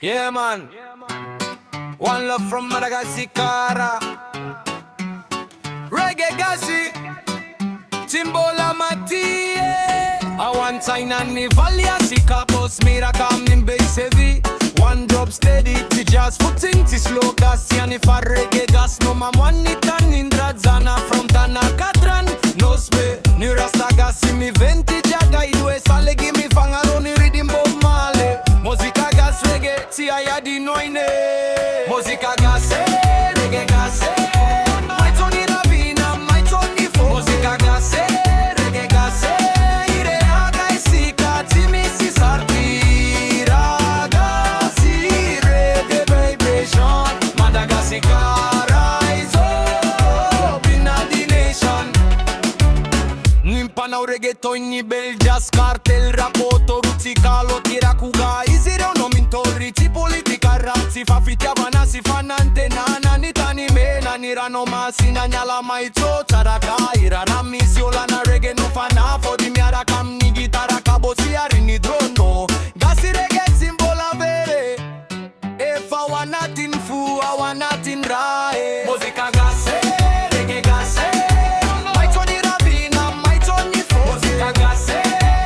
Yeah, man. One love from Madagascar. Reggae Gazi, Timbola Mati. I want sign and the valley Sika boss mira kam nin basevi. One drop steady, ti just footing, ti slow gas. Yani fa reggae gas, no mam one nitan in Dradzana from Tanakatran. No spe, ni rasta gas mi venti jaga idwe sale give me fangaro ni reading Bob Marley. Musica gas reggae, ti ayadi noine. Musica gas, reggae gas. My Tony Ravina, my Tony Fo. Musica gas, reggae gas. Ire aga isika, timi si sartira gasi reggae vibration. Madagascar rise up in the nation. Nimpana reggaeton ni beljas cartel rapoto ruzzicalo tira kuga izire no mintorri ti politica razzi fa fitiavana si fanante nana ni tani mena ni rano masina nyala maito charaka ira na misiola na reggae no fana for di miara kam ni gitara kabosi ari ni drono gasi reggae simbola vere if I want nothing fu I want nothing right musica gase reggae gase my Tony Ravina my Tony Fo musica gase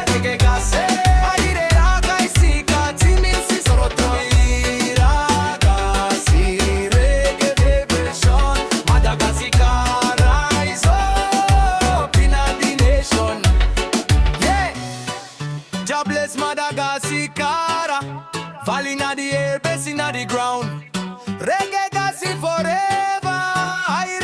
reggae gase aire raga isika timi si soroto ragazzi reggae vibration Madagascar rise up in the nation yeah God bless Madagascar falling at the air, bass in the ground. Reggae Gazi forever. I